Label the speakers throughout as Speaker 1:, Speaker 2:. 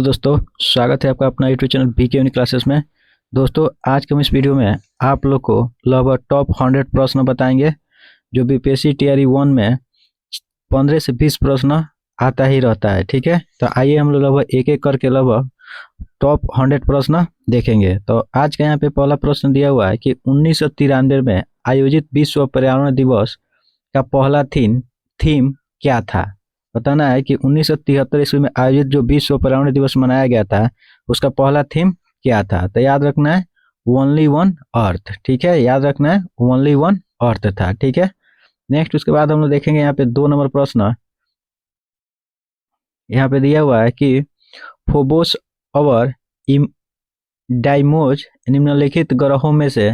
Speaker 1: तो दोस्तों स्वागत है आपका अपना YouTube channel BK unique classes में। दोस्तों आज के हम इस वीडियो में आप लोग को लगभग टॉप 100 प्रश्न बताएंगे जो बीपीएससी टीआरई 1 में 15 से 20 प्रश्न आता ही रहता है। ठीक है, तो आइए हम लोग लगभग एक एक करके लगभग टॉप 100 प्रश्न देखेंगे। तो आज का यहाँ पे पहला प्रश्न दिया हुआ है कि 1993 में आयोजित विश्व पर्यावरण दिवस का पहला थीम क्या था। बताना है कि 1973 ईस्वी में आयोजित जो विश्व पर्यावरण दिवस मनाया गया था उसका पहला थीम क्या था। तो याद रखना है ओनली वन अर्थ। ठीक है, याद रखना है ओनली वन अर्थ था। ठीक है, नेक्स्ट उसके बाद हम लोग देखेंगे यहाँ पे 2 नंबर प्रश्न यहाँ पे दिया हुआ है कि फोबोस और डाइमोज निम्नलिखित ग्रहों में से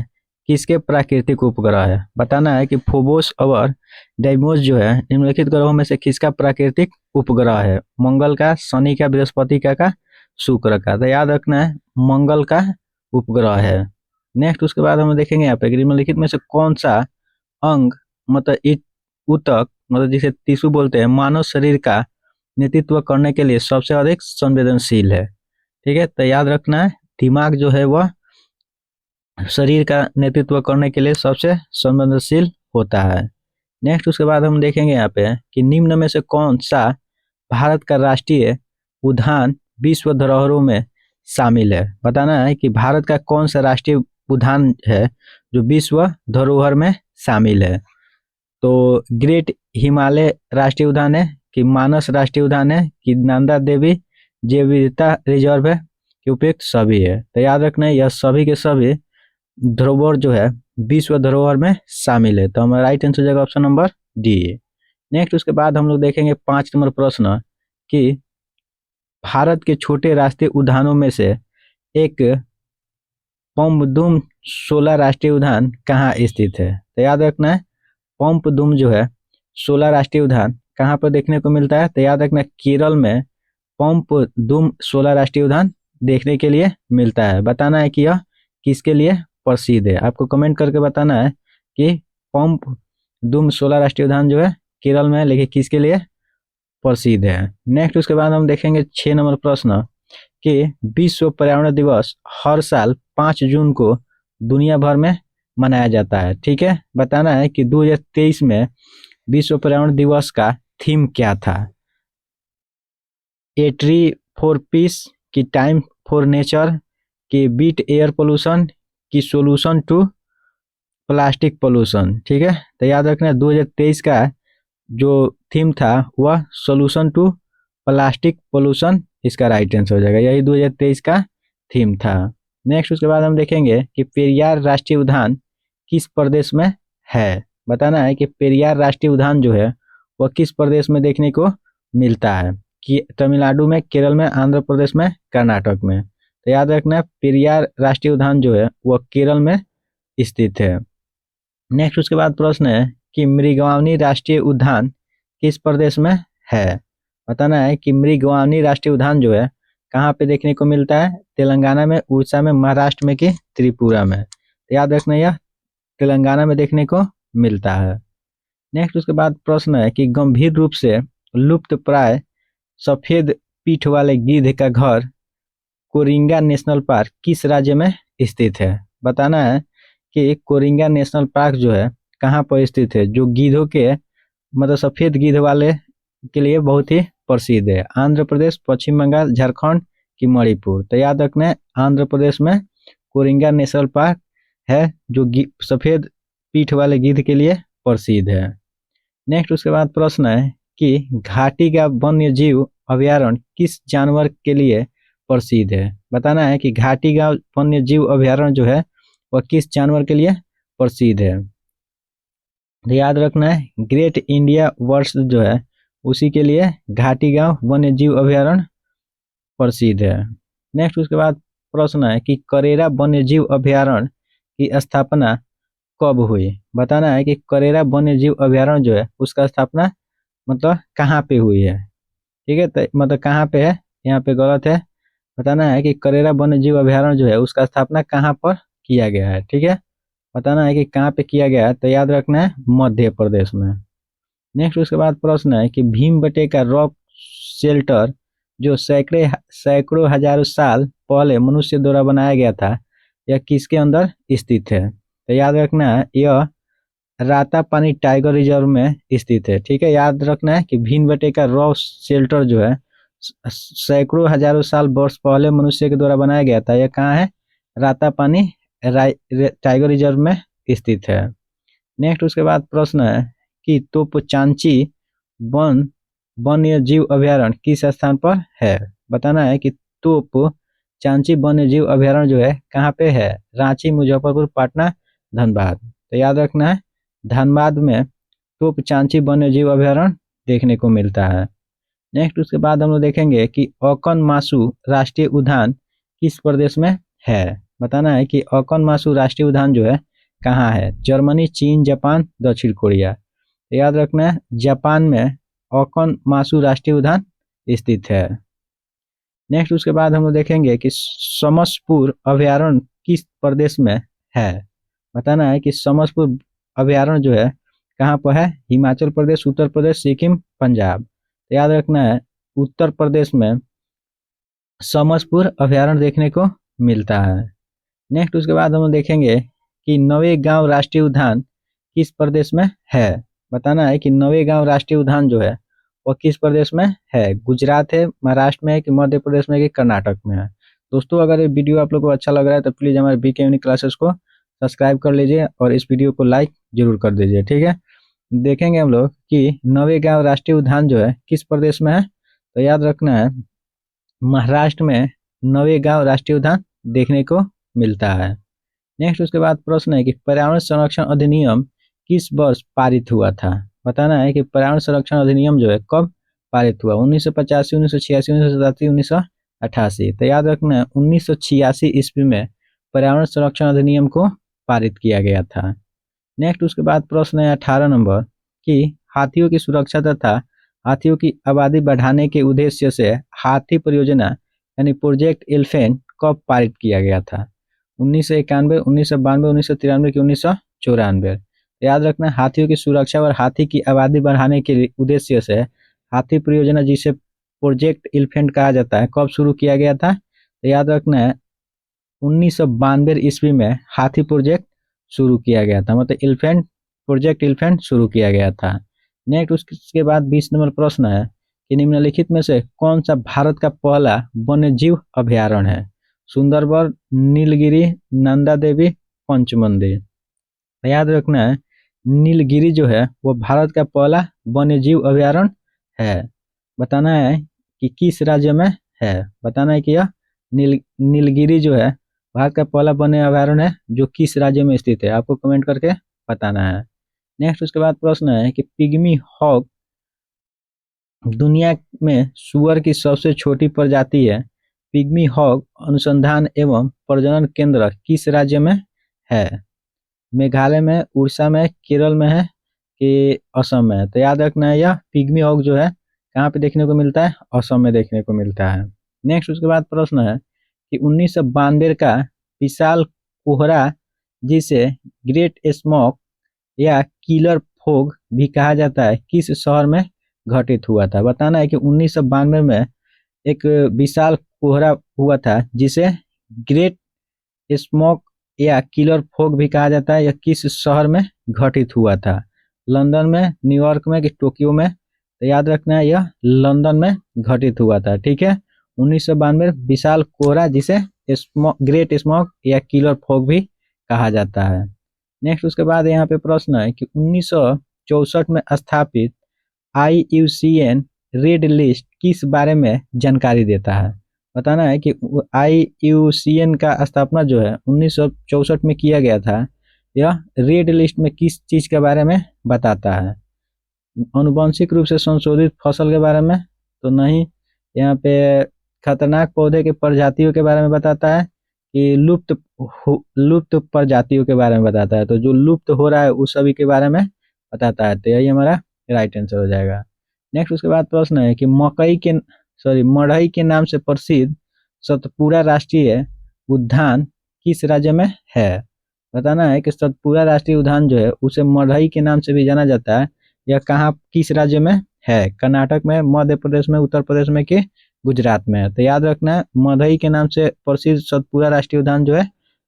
Speaker 1: किसके प्राकृतिक उपग्रह है। बताना है कि फोबोस और डाइमोज जो है निम्नलिखित ग्रहों में से किसका प्राकृतिक उपग्रह है। मंगल का, शनि का, बृहस्पति का शुक्र का। तो याद रखना है मंगल का उपग्रह है। नेक्स्ट उसके बाद हम देखेंगे यहाँ पे निम्नलिखित में से कौन सा अंग मतलब ऊतक मतलब जिसे टिश्यू बोलते हैं मानव शरीर का नेतृत्व करने के लिए सबसे अधिक संवेदनशील है। ठीक है, तो याद रखना है दिमाग जो है वह शरीर का नेतृत्व करने के लिए सबसे संवेदनशील होता है। नेक्स्ट उसके बाद हम देखेंगे यहाँ पे कि निम्न में से कौन सा भारत का राष्ट्रीय उद्यान विश्व धरोहरों में शामिल है। बताना है कि भारत का कौन सा राष्ट्रीय उद्यान है जो विश्व धरोहर में शामिल है। तो ग्रेट हिमालय राष्ट्रीय उद्यान है कि मानस राष्ट्रीय उद्यान है कि नंदा देवी जैव विविधता रिजर्व है कि उपयुक्त सभी है। तो याद रखना है यह सभी के सभी धरोहर जो है विश्व धरोहर में शामिल है। तो हमारा राइट आंसर हो जाएगा ऑप्शन नंबर डी। नेक्स्ट उसके बाद हम लोग देखेंगे 5 नंबर प्रश्न कि भारत के छोटे राष्ट्रीय उद्यानों में से एक पम्बदुम 16 राष्ट्रीय उद्यान कहाँ स्थित है। तो याद रखना है पम्बदुम जो है 16 राष्ट्रीय उद्यान कहाँ पर देखने को मिलता है। तो याद रखना केरल में पम्बदुम 16 राष्ट्रीय उद्यान देखने के लिए मिलता है। बताना है कि यह किसके लिए प्रसिद्ध है। आपको कमेंट करके बताना है कि पम्बदुम 16 राष्ट्रीय उद्यान जो है केरल में है लेकिन किसके लिए प्रसिद्ध है। नेक्स्ट उसके बाद हम देखेंगे 6 नंबर प्रश्न कि विश्व पर्यावरण दिवस हर साल 5 जून को दुनिया भर में मनाया जाता है। ठीक है, बताना है कि 2023 में विश्व पर्यावरण दिवस का थीम क्या था। ए ट्री फॉर पीस की टाइम फॉर नेचर की बीट एयर पोल्यूशन की सोल्यूशन टू प्लास्टिक पोल्यूशन। ठीक है, तो याद रखना 2023 का जो थीम था वह सोल्यूशन टू प्लास्टिक पोल्यूशन इसका राइट आंसर हो जाएगा। यही 2023 का थीम था। नेक्स्ट उसके बाद हम देखेंगे कि पेरियार राष्ट्रीय उद्यान किस प्रदेश में है। बताना है कि पेरियार राष्ट्रीय उद्यान जो है वह किस प्रदेश में देखने को मिलता है कि तमिलनाडु में, केरल में, आंध्र प्रदेश में, कर्नाटक में। तो याद रखना पेरियार राष्ट्रीय उद्यान जो है वह केरल में स्थित है। नेक्स्ट उसके बाद प्रश्न है कि मृगवानी राष्ट्रीय उद्यान किस प्रदेश में है। बताना है कि मृगवानी राष्ट्रीय उद्यान जो है कहाँ पे देखने को मिलता है। तेलंगाना में, उड़ीसा में, महाराष्ट्र में कि त्रिपुरा में। तो याद रखना यह तेलंगाना में देखने को मिलता है। नेक्स्ट उसके बाद प्रश्न है कि गंभीर रूप से लुप्त प्राय सफेद पीठ वाले गिद्ध का घर कोरिंगा नेशनल पार्क किस राज्य में स्थित है। बताना है कि कोरिंगा नेशनल पार्क जो है कहाँ पर स्थित है जो गिद्धों के मतलब सफेद गिद्ध वाले के लिए बहुत ही प्रसिद्ध है। आंध्र प्रदेश, पश्चिम बंगाल, झारखंड की मणिपुर। तो याद रखना है आंध्र प्रदेश में कोरिंगा नेशनल पार्क है जो सफेद पीठ वाले गिद्ध के लिए प्रसिद्ध है। नेक्स्ट उसके बाद प्रश्न है कि घाटी का वन्य जीव अभ्यारण्य किस जानवर के लिए प्रसिद्ध है। बताना है कि घाटी का वन्य जीव अभ्यारण्य जो है वह किस जानवर के लिए प्रसिद्ध है। तो याद रखना है ग्रेट इंडिया वर्ड्स जो है उसी के लिए घाटी गांव वन्य जीव अभ्यारण्य प्रसिद्ध है। नेक्स्ट उसके बाद प्रश्न है कि करेरा वन्य जीव अभ्यारण्य की स्थापना कब हुई। बताना है कि करेरा वन्य जीव अभ्यारण्य जो है उसका स्थापना मतलब कहाँ पे हुई है। ठीक है, तो मतलब कहाँ पे है यहाँ पे गलत है। बताना है कि करेरा वन्य जीव अभ्यारण्य जो है उसका स्थापना कहाँ पर किया गया है। ठीक है, बताना है कि कहाँ पे किया गया है। तो याद रखना है मध्य प्रदेश में। नेक्स्ट उसके बाद प्रश्न है कि भीमबेटका रॉक शेल्टर जो सैकड़ों हजारों साल पहले मनुष्य द्वारा बनाया गया था, यह किसके अंदर स्थित है? तो याद रखना है यह रातापानी टाइगर रिजर्व में स्थित है। ठीक है, याद रखना है कि भीमबेटका रॉक शेल्टर जो है सैकड़ों हजारों साल वर्ष पहले मनुष्य के द्वारा बनाया गया था, यह कहाँ है? रातापानी टाइगर रिजर्व में स्थित है। नेक्स्ट उसके बाद प्रश्न है कि तोपचांची वन वन्य जीव अभ्यारण्य किस स्थान पर है? बताना है कि तोपचांची वन्य जीव अभ्यारण्य जो है कहाँ पे है? रांची, मुजफ्फरपुर, पटना, धनबाद। तो याद रखना है धनबाद में तोपचांची वन्य जीव अभ्यारण्य देखने को मिलता है। नेक्स्ट उसके बाद हम लोग देखेंगे कि ओकन मासू राष्ट्रीय उद्यान किस प्रदेश में है? बताना है कि ओकन मासू राष्ट्रीय उद्यान जो है कहाँ है? जर्मनी, चीन, जापान, दक्षिण कोरिया। तो याद रखना है जापान में ओकन मासू राष्ट्रीय उद्यान स्थित है। नेक्स्ट उसके बाद हम लोग देखेंगे कि समसपुर अभ्यारण्य किस प्रदेश में है? बताना है कि समसपुर अभ्यारण्य जो है कहाँ पर है? हिमाचल प्रदेश, उत्तर प्रदेश, सिक्किम, पंजाब। तो याद रखना है उत्तर प्रदेश में समसपुर अभ्यारण्य देखने को मिलता है। नेक्स्ट उसके बाद हम देखेंगे कि नवेगांव राष्ट्रीय उद्यान किस प्रदेश में है? बताना है कि नवेगांव राष्ट्रीय उद्यान जो है वो किस प्रदेश में है? गुजरात है, महाराष्ट्र में है कि मध्य प्रदेश में है कि कर्नाटक में है? दोस्तों अगर ये वीडियो आप लोग को अच्छा लग रहा है तो प्लीज़ हमारे बीके यूनिक क्लासेस को सब्सक्राइब कर लीजिए और इस वीडियो को लाइक जरूर कर दीजिए। ठीक है, देखेंगे हम लोग कि नवेगांव राष्ट्रीय उद्यान जो है किस प्रदेश में है। तो याद रखना है महाराष्ट्र में नवेगांव राष्ट्रीय उद्यान देखने को मिलता है। नेक्स्ट उसके बाद प्रश्न है कि पर्यावरण संरक्षण अधिनियम किस वर्ष पारित हुआ था? बताना है कि पर्यावरण संरक्षण अधिनियम जो है कब पारित हुआ? 1985, 1986, 1987, 1988। तो याद रखना है 1986 ईस्वी में पर्यावरण संरक्षण अधिनियम को पारित किया गया था। नेक्स्ट उसके बाद प्रश्न है 18 नंबर कि हाथियों की सुरक्षा तथा हाथियों की आबादी बढ़ाने के उद्देश्य से हाथी परियोजना यानी प्रोजेक्ट एलिफेंट कब पारित किया गया था? 1991, 1992, 1993 की 1994। याद रखना हाथियों की सुरक्षा और हाथी की आबादी बढ़ाने के उद्देश्य से हाथी परियोजना जिसे प्रोजेक्ट एलिफेंट कहा जाता है कब शुरू किया गया था? तो याद रखना है 1992 ईस्वी में हाथी प्रोजेक्ट शुरू किया गया था, मतलब एलिफेंट प्रोजेक्ट एलिफेंट शुरू किया गया था। नेक्स्ट उसके बाद 20 नंबर प्रश्न है कि निम्नलिखित में से कौन सा भारत का पहला वन्य जीव अभ्यारण्य है? सुंदरबन, नीलगिरी, नंदा देवी, पंचमंदी। याद रखना है नीलगिरी जो है वो भारत का पहला वन्य जीव अभ्यारण्य है। बताना है कि किस राज्य में है? बताना है कि यह नीलगिरी जो है भारत का पहला वन्य अभ्यारण्य है जो किस राज्य में स्थित है, आपको कमेंट करके बताना है। नेक्स्ट उसके बाद प्रश्न है कि पिग्मी हॉग दुनिया में सुअर की सबसे छोटी प्रजाति है। पिग्मी हॉग अनुसंधान एवं प्रजनन केंद्र किस राज्य में है? मेघालय में, उड़ीसा में, केरल में है कि असम में है? तो याद रखना है यह पिग्मी हॉग जो है कहाँ पे देखने को मिलता है? असम में देखने को मिलता है। नेक्स्ट उसके बाद प्रश्न है कि 1992 का विशाल कोहरा जिसे ग्रेट स्मोक या किलर फोग भी कहा जाता है किस शहर में घटित हुआ था? बताना है कि 1992 में एक विशाल कोहरा हुआ था जिसे ग्रेट स्मोक या किलर फोग भी कहा जाता है, यह किस शहर में घटित हुआ था? लंदन में, न्यूयॉर्क में कि टोक्यो में? तो याद रखना है यह लंदन में घटित हुआ था। ठीक है, 1992 विशाल कोहरा जिसे ग्रेट स्मोक या किलर फोग भी कहा जाता है। नेक्स्ट उसके बाद यहाँ पे प्रश्न है कि 1964 में स्थापित IUCN रेड लिस्ट किस बारे में जानकारी देता है? बताना है कि IUCN का स्थापना जो है 1964 में किया गया था, यह रेड लिस्ट में किस चीज के बारे में बताता है? अनुवांशिक रूप से संशोधित फसल के बारे में तो नहीं, यहाँ पे खतरनाक पौधे के प्रजातियों के बारे में बताता है कि लुप्त प्रजातियों के बारे में बताता है? तो जो लुप्त हो रहा है उस सभी के बारे में बताता है, तो यही हमारा राइट आंसर हो जाएगा। नेक्स्ट उसके बाद प्रश्न है कि मढ़ई के नाम से प्रसिद्ध सतपुरा राष्ट्रीय उद्यान किस राज्य में है? बताना है कि सतपुरा राष्ट्रीय उद्यान जो है उसे मढ़ई के नाम से भी जाना जाता है, यह कहाँ किस राज्य में है? कर्नाटक में, मध्य प्रदेश में, उत्तर प्रदेश में कि गुजरात में है। तो याद रखना है मधई के नाम से प्रसिद्ध सतपुरा राष्ट्रीय उद्यान जो है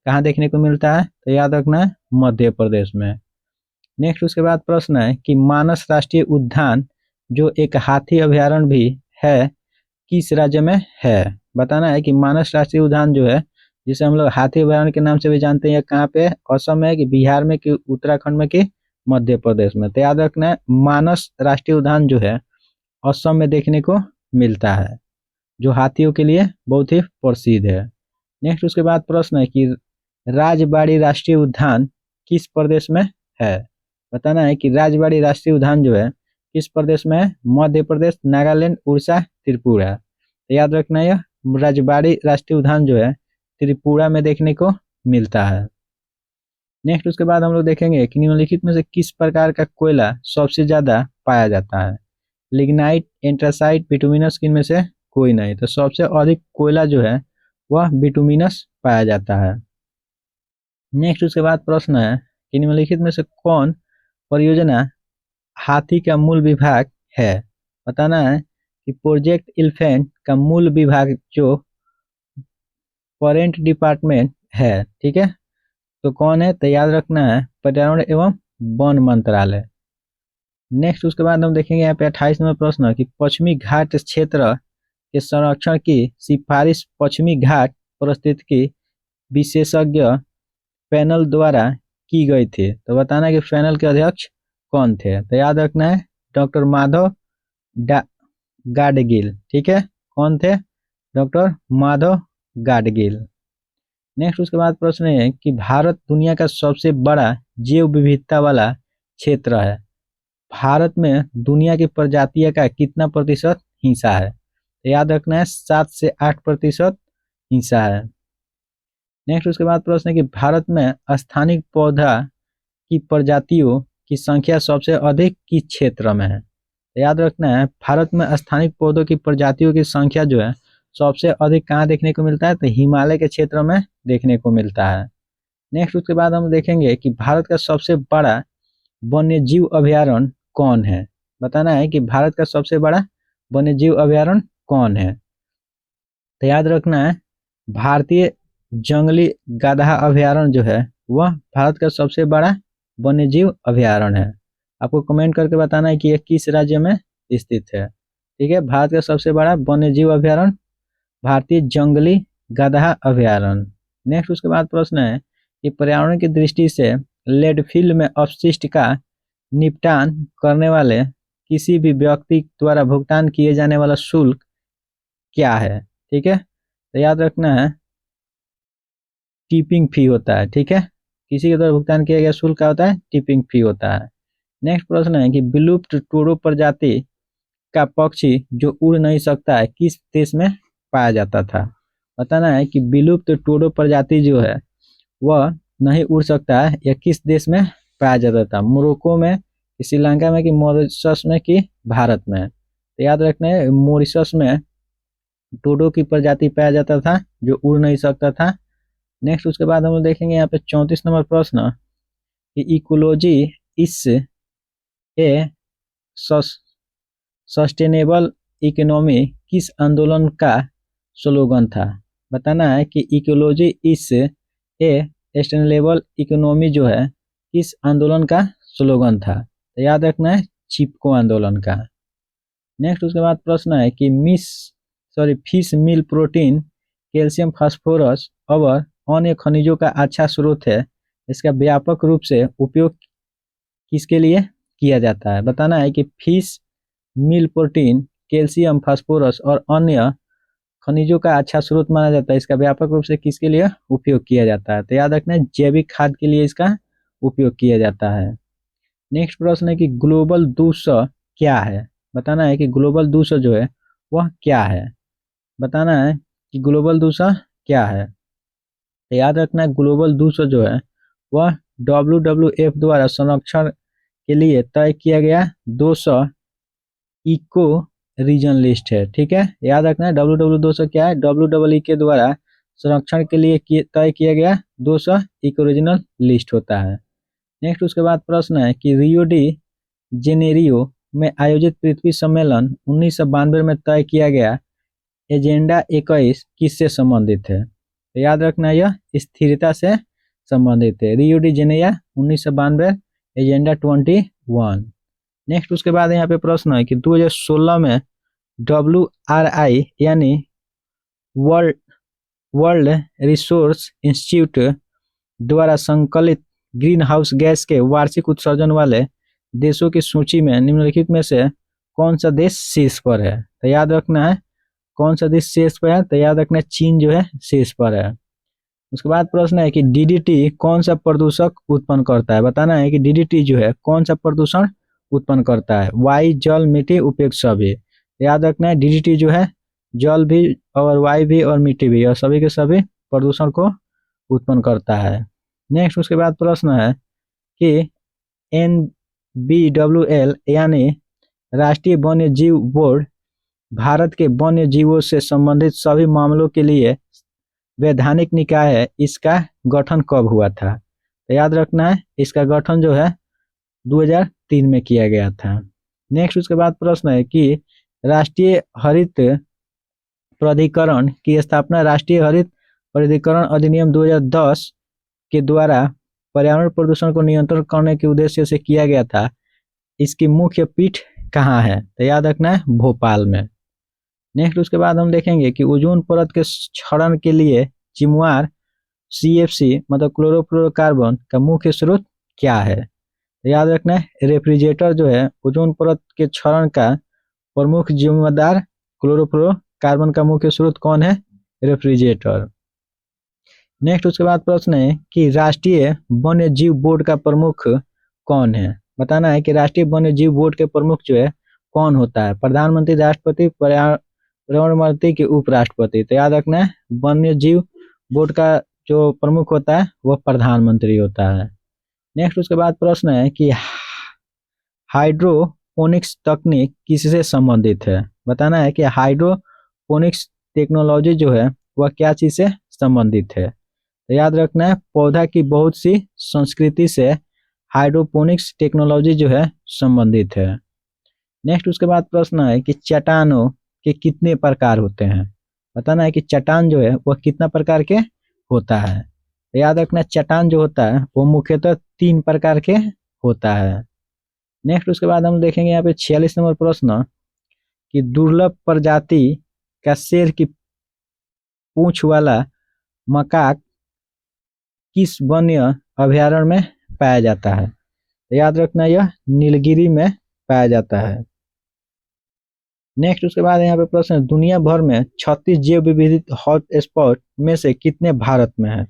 Speaker 1: कहाँ देखने को मिलता है, तो याद रखना है मध्य प्रदेश में। नेक्स्ट उसके बाद प्रश्न है कि मानस राष्ट्रीय उद्यान जो एक हाथी अभ्यारण्य भी है किस राज्य में है। बताना है कि मानस राष्ट्रीय उद्यान जो है जिसे हम लोग हाथी अभ्यारण्य के नाम से भी जानते हैं कहाँ पे, असम में कि बिहार में कि उत्तराखंड में कि मध्य प्रदेश में। तो याद रखना है मानस राष्ट्रीय उद्यान जो है असम में देखने को मिलता है, जो हाथियों के लिए बहुत ही प्रसिद्ध है। नेक्स्ट उसके बाद प्रश्न है कि राजबाड़ी राष्ट्रीय उद्यान किस प्रदेश में है। बताना है कि राजबाड़ी राष्ट्रीय उद्यान जो है किस प्रदेश में है, मध्य प्रदेश, नागालैंड, उड़ीसा, त्रिपुरा। तो याद रखना है राजबाड़ी राष्ट्रीय उद्यान जो है त्रिपुरा में देखने को मिलता है। नेक्स्ट उसके बाद हम लोग देखेंगे कि निम्नलिखित में से किस प्रकार का कोयला सबसे ज्यादा पाया जाता है। लिग्नाइट, एंट्रासाइट, बिटुमिनस, इनमें से कोई नहीं। तो सबसे अधिक कोयला जो है वह बिटुमिनस पाया जाता है। नेक्स्ट उसके बाद प्रश्न है कि निम्नलिखित में से कौन परियोजना हाथी का मूल विभाग है। बताना है कि प्रोजेक्ट एलिफेंट का मूल विभाग जो फॉरेस्ट डिपार्टमेंट है, ठीक है, तो कौन है, तो याद रखना है पर्यावरण एवं वन मंत्रालय। नेक्स्ट उसके बाद हम देखेंगे यहाँ पे 28 नंबर प्रश्न कि पश्चिमी घाट क्षेत्र के संरक्षण की सिफारिश पश्चिमी घाट पारिस्थितिकी विशेषज्ञ पैनल द्वारा की गई थी। तो बताना कि पैनल के अध्यक्ष कौन थे, तो याद रखना है डॉक्टर माधव गाडगिल, ठीक है, कौन थे, डॉक्टर माधव गाडगिल। नेक्स्ट उसके बाद प्रश्न है कि भारत दुनिया का सबसे बड़ा जैव विविधता वाला क्षेत्र है। भारत में दुनिया की प्रजातियों का कितना प्रतिशत हिस्सा है, तो याद रखना है 7 से 8% हिस्सा है। नेक्स्ट उसके बाद प्रश्न है कि भारत में स्थानिक पौधा की प्रजातियों की संख्या सबसे अधिक किस क्षेत्र में है। तो याद रखना है भारत में स्थानिक पौधों की प्रजातियों की संख्या जो है सबसे अधिक कहाँ देखने को मिलता है, तो हिमालय के क्षेत्र में देखने को मिलता है। नेक्स्ट उसके बाद हम देखेंगे कि भारत का सबसे बड़ा वन्य जीव अभ्यारण्य कौन है। बताना है कि भारत का सबसे बड़ा वन्य जीव अभ्यारण्य कौन है, तो याद रखना है भारतीय जंगली गधा अभ्यारण्य जो है वह भारत का सबसे बड़ा वन्य जीव अभ्यारण्य है। आपको कमेंट करके बताना है कि यह किस राज्य में स्थित है। ठीक है, भारत का सबसे बड़ा वन्य जीव अभ्यारण्य भारतीय जंगली गधा अभ्यारण्य। नेक्स्ट उसके बाद प्रश्न है कि पर्यावरण की दृष्टि से लैंडफिल में अपशिष्ट का निपटान करने वाले किसी भी व्यक्ति द्वारा भुगतान किए जाने वाला शुल्क क्या है। ठीक है, तो याद रखना है टिपिंग फी होता है। ठीक है, किसी के द्वारा भुगतान किया गया शुल्क क्या होता है, टिपिंग फी होता है। नेक्स्ट प्रश्न है कि विलुप्त टोडो प्रजाति का पक्षी जो उड़ नहीं सकता है किस देश में पाया जाता था। बताना है कि विलुप्त टोडो प्रजाति जो है वह नहीं उड़ सकता है, यह किस देश में पाया जाता था, मोरक्को में, श्रीलंका में, कि मॉरिशस में, कि भारत में। तो याद रखना है मॉरिशस में टोडो की प्रजाति पाया जाता था जो उड़ नहीं सकता था। नेक्स्ट उसके बाद हम लोग देखेंगे यहाँ पे 34 नंबर प्रश्न कि इकोलॉजी इस ए सस्टेनेबल इकोनॉमी किस आंदोलन का स्लोगन था। बताना है कि इकोलॉजी इस ए सस्टेनेबल इकोनॉमी जो है किस आंदोलन का स्लोगन था, तो याद रखना है चिपको आंदोलन का। नेक्स्ट उसके बाद प्रश्न है कि फिश मील प्रोटीन, कैल्शियम, फास्फोरस और अन्य खनिजों का अच्छा स्रोत है, इसका व्यापक रूप से उपयोग किसके लिए किया जाता है। बताना है कि फिश मील प्रोटीन, कैल्शियम, फास्फोरस और अन्य खनिजों का अच्छा स्रोत माना जाता है, इसका व्यापक रूप से किसके लिए उपयोग किया जाता है, तो याद रखना है जैविक खाद के लिए इसका उपयोग किया जाता है। नेक्स्ट प्रश्न है कि ग्लोबल 200 क्या है। बताना है कि ग्लोबल 200 जो है वह क्या है। बताना है कि ग्लोबल 200 क्या है, तो याद रखना है ग्लोबल 200 जो है वह WWF द्वारा संरक्षण के लिए तय किया गया 200 इको रीजन लिस्ट है। ठीक है, याद रखना है WW200 क्या है, WWE के द्वारा संरक्षण के लिए तय किया गया 200 इको रीजनल लिस्ट होता है। नेक्स्ट उसके बाद प्रश्न है कि रियो डी जेनेरियो में आयोजित पृथ्वी सम्मेलन 1992 में तय किया गया एजेंडा 21 किससे संबंधित है? तो याद रखना यह स्थिरता से संबंधित है। Rio de Janeiro 1992, agenda 21। Next उसके बाद यहाँ पे प्रश्न है कि 2016 में WRI यानी वर्ल्ड वर्ल्ड रिसोर्स इंस्टीट्यूट द्वारा संकलित ग्रीन हाउस गैस के वार्षिक उत्सर्जन वाले देशों की सूची में निम्नलिखित में से कौन सा देश शीर्ष पर है? तो याद रखना है कौन सा देश शीर्ष पर है, तो याद रखना है चीन जो है शीर्ष पर है। उसके बाद प्रश्न है कि DDT कौन सा प्रदूषक उत्पन्न करता है? बताना है कि DDT जो है कौन सा प्रदूषण उत्पन्न करता है? वायु, जल, मिट्टी, उपयुक्त सभी। याद रखना है DDT जो है जल भी और वायु भी और मिट्टी भी और सभी के सभी प्रदूषण को उत्पन्न करता है। नेक्स्ट उसके बाद प्रश्न है कि NBWL यानी राष्ट्रीय वन्य जीव बोर्ड भारत के वन्य जीवों से संबंधित सभी मामलों के लिए वैधानिक निकाय है, इसका गठन कब हुआ था? तो याद रखना है इसका गठन जो है 2003 में किया गया था। नेक्स्ट उसके बाद प्रश्न है कि राष्ट्रीय हरित प्राधिकरण की स्थापना राष्ट्रीय हरित प्राधिकरण अधिनियम 2010 के द्वारा पर्यावरण प्रदूषण को नियंत्रण करने के उद्देश्य से किया गया था। इसकी मुख्य पीठ कहाँ है? तो याद रखना है भोपाल में। नेक्स्ट उसके बाद हम देखेंगे कि ओजोन परत के क्षरण के लिए चिमवार CFC मतलब क्लोरोफ्लोरोकार्बन का मुख्य स्रोत क्या है? तो याद रखना है रेफ्रिजरेटर जो है ओजोन परत के क्षरण का प्रमुख जिम्मेदार क्लोरोफ्लोरोकार्बन का मुख्य स्रोत कौन है? रेफ्रिजरेटर। नेक्स्ट उसके बाद प्रश्न है कि राष्ट्रीय वन्य जीव बोर्ड का प्रमुख कौन है? बताना है कि राष्ट्रीय वन्य जीव बोर्ड के प्रमुख जो है कौन होता है? प्रधानमंत्री, राष्ट्रपति, पर्यावरण मंत्री के उपराष्ट्रपति। तो याद रखना है वन्य जीव बोर्ड का जो प्रमुख होता है वह प्रधानमंत्री होता है। नेक्स्ट उसके बाद प्रश्न है कि हाइड्रोपोनिक्स तकनीक किससे संबंधित है? बताना है कि हाइड्रोपोनिक्स टेक्नोलॉजी जो है वह क्या चीज से संबंधित है? तो याद रखना है पौधा की बहुत सी संस्कृति से हाइड्रोपोनिक्स टेक्नोलॉजी जो है संबंधित है। नेक्स्ट उसके बाद प्रश्न है कि चट्टानों के कितने प्रकार होते हैं? बताना है कि चट्टान जो है वह कितना प्रकार के होता है? तो याद रखना चट्टान जो होता है वो मुख्यतः 3 प्रकार के होता है। नेक्स्ट उसके बाद हम देखेंगे यहाँ पे 46 नंबर प्रश्न कि दुर्लभ प्रजाति का शेर की पूंछ वाला मकाक किस वन्य अभयारण्य में पाया जाता है? तो याद रखना यह नीलगिरी में पाया जाता है। नेक्स्ट उसके बाद यहाँ पे प्रश्न है दुनिया भर में 36 जैव विविधता हॉटस्पॉट में से कितने भारत में है?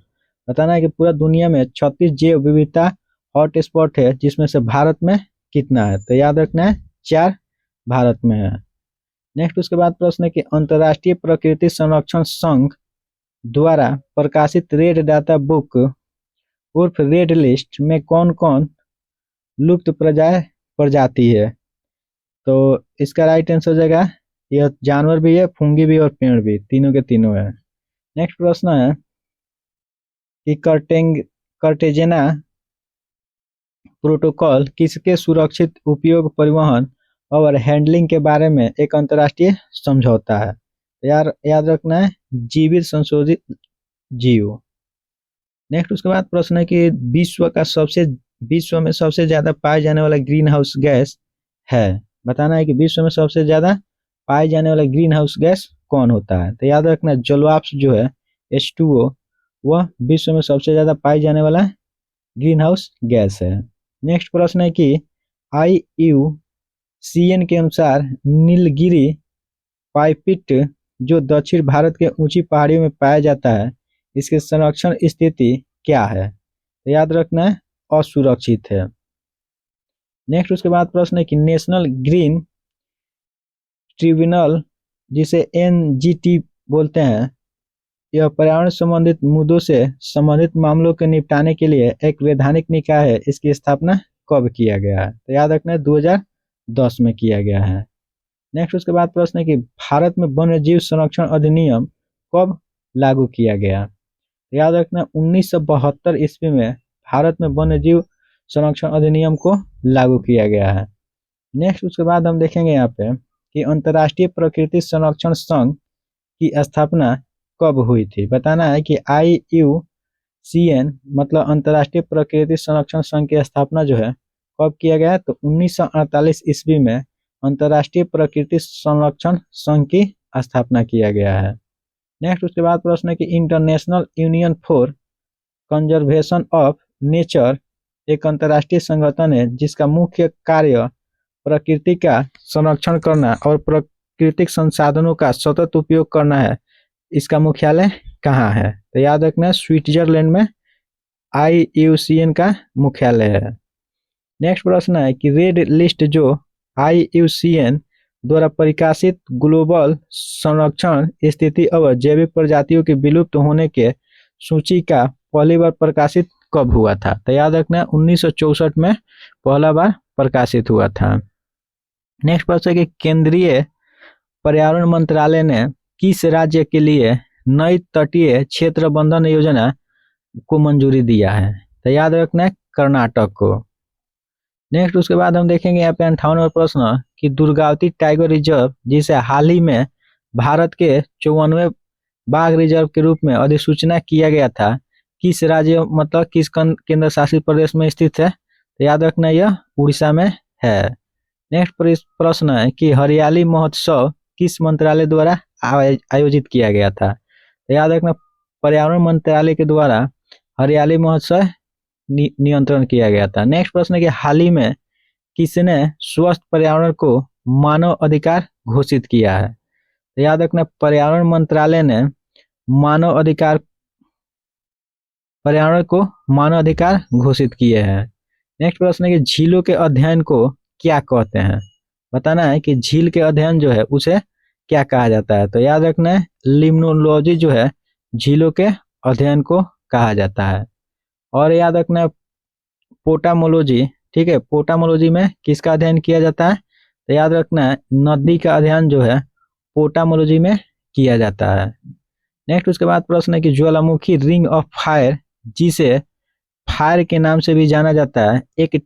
Speaker 1: बताना है कि पूरा दुनिया में 36 जैव विविधता हॉटस्पॉट है जिसमें से भारत में कितना है? तो याद रखना है 4 भारत में है। नेक्स्ट उसके बाद प्रश्न है कि अंतर्राष्ट्रीय प्रकृति संरक्षण संघ द्वारा प्रकाशित रेड डाटा बुक उर्फ रेड लिस्ट में कौन कौन लुप्त प्रजाति है? तो इसका राइट आंसर हो जाएगा यह जानवर भी है, फुंगी भी और पेड़ भी, तीनों के तीनों है। नेक्स्ट प्रश्न है कि कार्टेजेना प्रोटोकॉल किसके सुरक्षित उपयोग, परिवहन और हैंडलिंग के बारे में एक अंतर्राष्ट्रीय समझौता है? याद रखना है जीवित संशोधित जीव। नेक्स्ट उसके बाद प्रश्न है कि विश्व में सबसे ज्यादा पाए जाने वाला ग्रीन हाउस गैस है? बताना है कि विश्व में सबसे ज्यादा पाए जाने वाला ग्रीन हाउस गैस कौन होता है? तो याद रखना जलवाष्प जो है H2O वह विश्व में सबसे ज्यादा पाई जाने वाला ग्रीन हाउस गैस है। नेक्स्ट प्रश्न है कि IUCN के अनुसार नीलगिरी पाइपिट जो दक्षिण भारत के ऊंची पहाड़ियों में पाया जाता है इसके संरक्षण स्थिति क्या है? तो याद रखना है असुरक्षित है। नेक्स्ट उसके बाद प्रश्न है कि नेशनल ग्रीन ट्रिब्यूनल जिसे NGT बोलते हैं यह पर्यावरण संबंधित मुद्दों से संबंधित मामलों के निपटाने के लिए एक वैधानिक निकाय है, इसकी स्थापना कब किया गया है? तो याद रखना है 2010 में किया गया है। नेक्स्ट उसके बाद प्रश्न है कि भारत में वन्यजीव संरक्षण अधिनियम कब लागू किया गया? याद रखना 1972 ईस्वी में भारत में वन्यजीव संरक्षण अधिनियम को लागू किया गया है। नेक्स्ट उसके बाद हम देखेंगे यहाँ पे कि अंतर्राष्ट्रीय प्रकृति संरक्षण संघ की स्थापना कब हुई थी? बताना है कि IUCN मतलब अंतर्राष्ट्रीय प्रकृति संरक्षण संघ की स्थापना जो है कब किया गया है? तो 1948 ईस्वी में अंतर्राष्ट्रीय प्रकृति संरक्षण संघ की स्थापना किया गया है। नेक्स्ट उसके बाद प्रश्न है कि international union for conservation of nature एक अंतर्राष्ट्रीय संगठन है जिसका मुख्य कार्य प्रकृति का संरक्षण करना और प्राकृतिक संसाधनों का सतत उपयोग करना है। इसका मुख्यालय कहाँ है? तो याद रखना स्विट्जरलैंड में IUCN का मुख्यालय है। नेक्स्ट प्रश्न है कि रेड लिस्ट जो IUCN द्वारा प्रकाशित ग्लोबल संरक्षण स्थिति और जैविक प्रजातियों के विलुप्त होने के सूची का पहली बार प्रकाशित कब हुआ था? तो याद रखना 1964 में पहला बार प्रकाशित हुआ था। नेक्स्ट प्रश्न है कि केंद्रीय पर्यावरण मंत्रालय ने किस राज्य के लिए नई तटीय क्षेत्र बंधन योजना को मंजूरी दिया है? तो याद रखना है कर्नाटक को। नेक्स्ट उसके बाद हम देखेंगे यहाँ पे 58वां प्रश्न कि दुर्गावती टाइगर रिजर्व जिसे हाल ही में भारत के 54वें बाघ रिजर्व के रूप में अधिसूचना किया गया था, किस राज्य मतलब किस केंद्र शासित प्रदेश में स्थित है? तो याद रखना यह उड़ीसा में है। नेक्स्ट प्रश्न है कि हरियाली महोत्सव किस मंत्रालय द्वारा आयोजित किया गया था? तो याद रखना पर्यावरण मंत्रालय के द्वारा हरियाली महोत्सव नियंत्रण किया गया था। नेक्स्ट प्रश्न है कि हाल ही में किसने स्वस्थ पर्यावरण को मानव अधिकार घोषित किया है? तो याद रखना पर्यावरण मंत्रालय ने पर्यावरण को मानव अधिकार घोषित किए हैं। नेक्स्ट प्रश्न है कि झीलों के अध्ययन को क्या कहते हैं? बताना है कि झील के अध्ययन जो है उसे क्या कहा जाता है? तो याद रखना है लिम्नोलॉजी जो है झीलों के अध्ययन को कहा जाता है। और याद रखना पोटामोलॉजी, ठीक है, पोटामोलॉजी में किसका अध्ययन किया जाता है? तो याद रखना है नदी का अध्ययन जो है पोटामोलॉजी में किया जाता है। नेक्स्ट उसके बाद प्रश्न है कि ज्वालामुखी रिंग ऑफ फायर जिसे फायर के नाम से भी जाना जाता है एक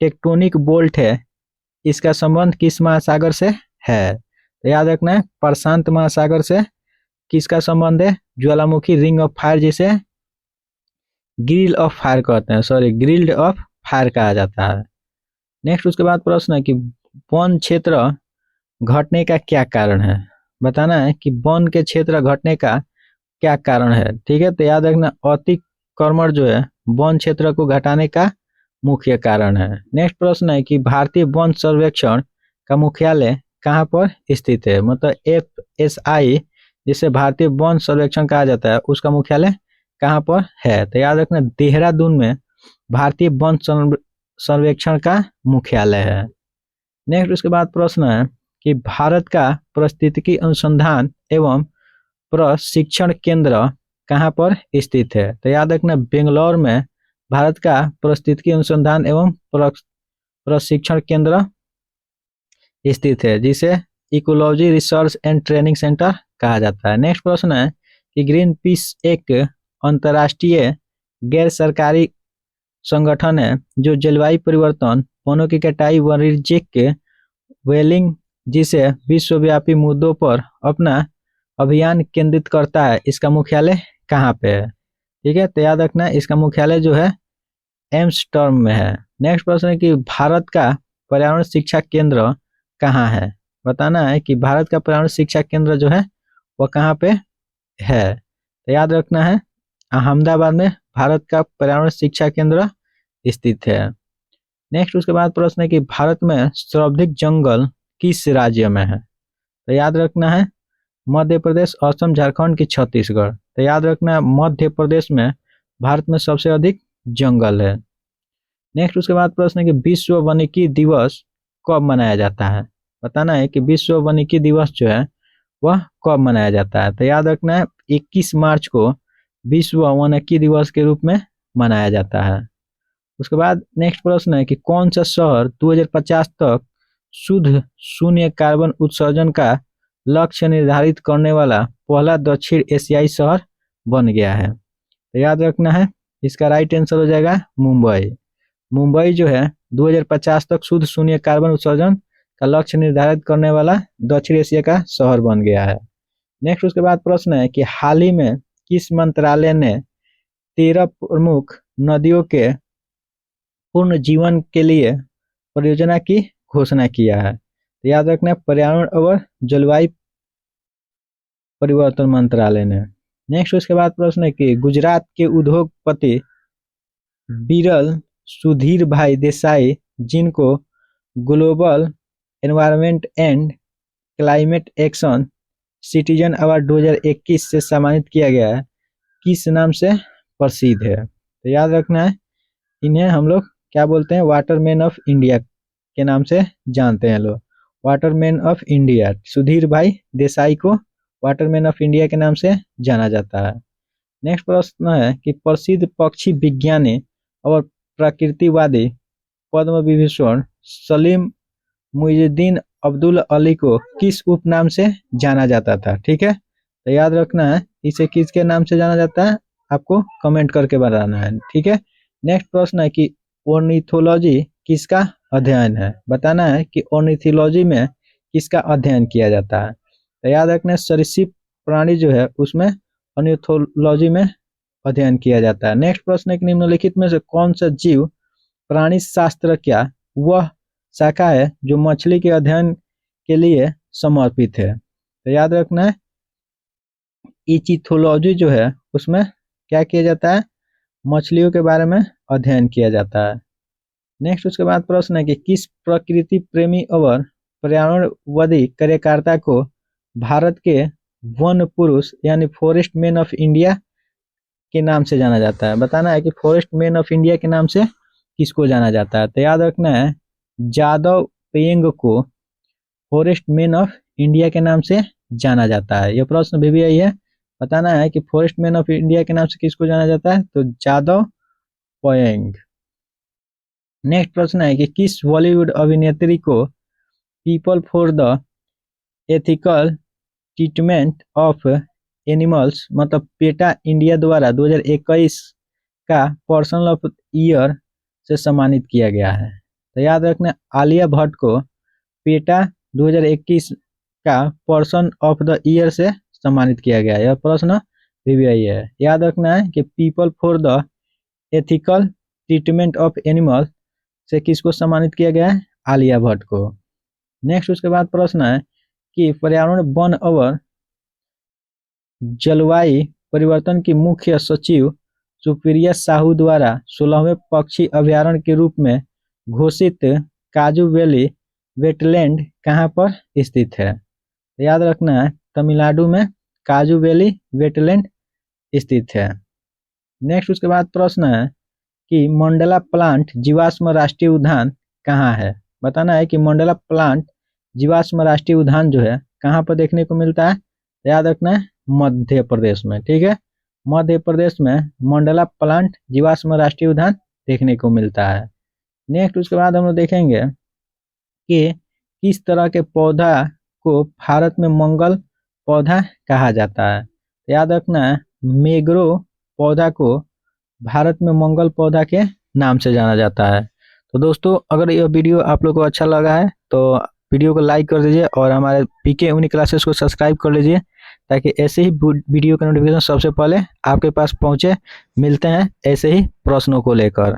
Speaker 1: टेक्टोनिक बोल्ट है, इसका संबंध किस महासागर से है? तो याद रखना है प्रशांत महासागर से किसका संबंध है? ज्वालामुखी रिंग ऑफ फायर जिसे ग्रिल ऑफ फायर कहते हैं, ग्रिल्ड ऑफ फायर कहा जाता है। नेक्स्ट उसके बाद प्रश्न है कि वन क्षेत्र घटने का क्या कारण है? बताना है कि वन के क्षेत्र घटने का क्या कारण है। ठीक है, तो याद रखना अतिक्रमण जो है वन क्षेत्र को घटाने का मुख्य कारण है। नेक्स्ट प्रश्न है कि भारतीय वन सर्वेक्षण का मुख्यालय कहाँ पर स्थित है? मतलब FSI जिसे भारतीय वन सर्वेक्षण कहा जाता है उसका मुख्यालय कहाँ पर है? तो याद रखना देहरादून में भारतीय वन सर्वेक्षण का मुख्यालय है। नेक्स्ट उसके बाद प्रश्न है कि भारत का पारिस्थितिकी अनुसंधान एवं प्रशिक्षण केंद्र कहाँ पर स्थित है? तो याद रखना बेंगलोर में भारत का पारिस्थितिकी अनुसंधान एवं प्रशिक्षण केंद्र स्थित है जिसे ecology research and training centre कहा जाता है। नेक्स्ट प्रश्न है कि ग्रीन पीस एक अंतर्राष्ट्रीय गैर सरकारी संगठन है जो जलवायु परिवर्तन, वनों की कटाई, वाणिज्यिक व्हेलिंग जिसे विश्वव्यापी मुद्दों पर अपना अभियान केंद्रित करता है, इसका मुख्यालय कहाँ पे है? ठीक है, तो याद रखना इसका मुख्यालय जो है एम्स्टर्डम में है। नेक्स्ट प्रश्न है कि भारत का पर्यावरण शिक्षा केंद्र कहाँ है? बताना है कि भारत का पर्यावरण शिक्षा केंद्र जो है वह कहाँ पे है? तो याद रखना है अहमदाबाद में भारत का पर्यावरण शिक्षा केंद्र स्थित है। नेक्स्ट उसके बाद प्रश्न है कि भारत में सर्वाधिक जंगल किस राज्य में है? तो याद रखना है मध्य प्रदेश, असम, झारखंड की छत्तीसगढ़। तो याद रखना है मध्य प्रदेश में भारत में सबसे अधिक जंगल है। नेक्स्ट उसके बाद प्रश्न है कि विश्व वानिकी दिवस कब मनाया जाता है? बताना है कि विश्व वानिकी दिवस जो है वह कब मनाया जाता है? तो याद रखना है 21 मार्च को विश्व वानिकी दिवस के रूप में मनाया जाता है। उसके बाद नेक्स्ट प्रश्न है कि कौन सा शहर 2050 तक शुद्ध शून्य कार्बन उत्सर्जन का लक्ष्य निर्धारित करने वाला पहला दक्षिण एशियाई शहर बन गया है? तो याद रखना है इसका राइट आंसर हो जाएगा मुंबई। मुंबई जो है 2050 तक शुद्ध शून्य कार्बन उत्सर्जन का लक्ष्य निर्धारित करने वाला दक्षिण एशिया का शहर बन गया है। नेक्स्ट उसके बाद प्रश्न है कि हाल ही में किस मंत्रालय ने 13 प्रमुख नदियों के पूर्ण जीवन के लिए परियोजना की घोषणा किया है। तो याद रखना पर्यावरण और जलवायु परिवर्तन मंत्रालय ने। नेक्स्ट उसके बाद प्रश्न है कि गुजरात के उद्योगपति बिरल सुधीर भाई देसाई जिनको global environment and climate action citizen award 2021 से सम्मानित किया गया है, किस नाम से प्रसिद्ध है। तो याद रखना है इन्हें हम लोग क्या बोलते हैं, वाटरमैन ऑफ इंडिया के नाम से जानते हैं लोग। वाटरमैन ऑफ इंडिया सुधीर भाई देसाई को वाटरमैन ऑफ इंडिया के नाम से जाना जाता है। नेक्स्ट प्रश्न है कि प्रसिद्ध पक्षी विज्ञानी और प्रकृतिवादी पद्म विभूषण सलीम मुइजुद्दीन अब्दुल अली को किस उपनाम से जाना जाता था। ठीक है, तो याद रखना है इसे किसके नाम से जाना जाता है, आपको कमेंट करके बताना है। ठीक है, नेक्स्ट प्रश्न है कि ऑर्निथोलॉजी किसका अध्ययन है। बताना है कि ऑर्निथोलॉजी में किसका अध्ययन किया जाता है। तो याद रखना सरीसृप प्राणी जो है उसमें ऑर्निथोलॉजी में अध्ययन किया जाता है। नेक्स्ट प्रश्न है कि निम्नलिखित में से कौन सा जीव प्राणी शास्त्र क्या वह शाखा है जो मछली के अध्ययन के लिए समर्पित है। तो याद रखना है इचिथोलॉजी जो है उसमें क्या किया जाता है, मछलियों के बारे में अध्ययन किया जाता है। नेक्स्ट उसके बाद प्रश्न है कि किस प्रकृति प्रेमी और पर्यावरणवादी कार्यकर्ता को भारत के वन पुरुष यानी फॉरेस्ट मैन ऑफ इंडिया के नाम से जाना जाता है। बताना है कि फॉरेस्ट मैन ऑफ इंडिया के नाम से किसको जाना जाता है। तो याद रखना है जादव पेंग को फॉरेस्ट मैन ऑफ इंडिया के नाम से जाना जाता है। यह प्रश्न भी आई है, बताना है कि फॉरेस्ट मैन ऑफ इंडिया के नाम से किसको जाना जाता है, तो जादव पेंग। नेक्स्ट प्रश्न है कि किस बॉलीवुड अभिनेत्री को people for the ethical treatment of animals मतलब पेटा इंडिया द्वारा 2021 का पर्सन ऑफ ईयर से सम्मानित किया गया है। तो याद रखना आलिया भट्ट को पेटा 2021 का पर्सन ऑफ द ईयर से सम्मानित किया गया है। यह प्रश्न भी आई है। याद रखना है कि people for the ethical treatment of animal से किसको सम्मानित किया गया है, आलिया भट्ट को। नेक्स्ट उसके बाद प्रश्न है कि पर्यावरण वन और जलवायु परिवर्तन की मुख्य सचिव सुप्रिया साहू द्वारा 16वें पक्षी अभ्यारण्य के रूप में घोषित काजू वैली वेटलैंड कहाँ पर स्थित है। याद रखना है तमिलनाडु में काजू वैली वेटलैंड स्थित है। नेक्स्ट उसके बाद प्रश्न है कि मंडला प्लांट जीवाश्म राष्ट्रीय उद्यान कहाँ है। बताना है कि मंडला प्लांट जीवाश्म राष्ट्रीय उद्यान जो है कहाँ पर देखने को मिलता है, याद रखना है मध्य प्रदेश में। ठीक है, मध्य प्रदेश में मंडला प्लांट जीवाश्म राष्ट्रीय उद्यान देखने को मिलता है। नेक्स्ट उसके बाद हम लोग देखेंगे कि किस तरह के पौधा को भारत में मंगल पौधा कहा जाता है। याद रखना है मैंग्रो पौधा को भारत में मंगल पौधा के नाम से जाना जाता है। तो दोस्तों अगर यह वीडियो आप लोग को अच्छा लगा है तो वीडियो को लाइक कर दीजिए और हमारे पीके यूनि क्लासेस को सब्सक्राइब कर लीजिए ताकि ऐसे ही वीडियो का नोटिफिकेशन सबसे पहले आपके पास पहुंचे। मिलते हैं ऐसे ही प्रश्नों को लेकर।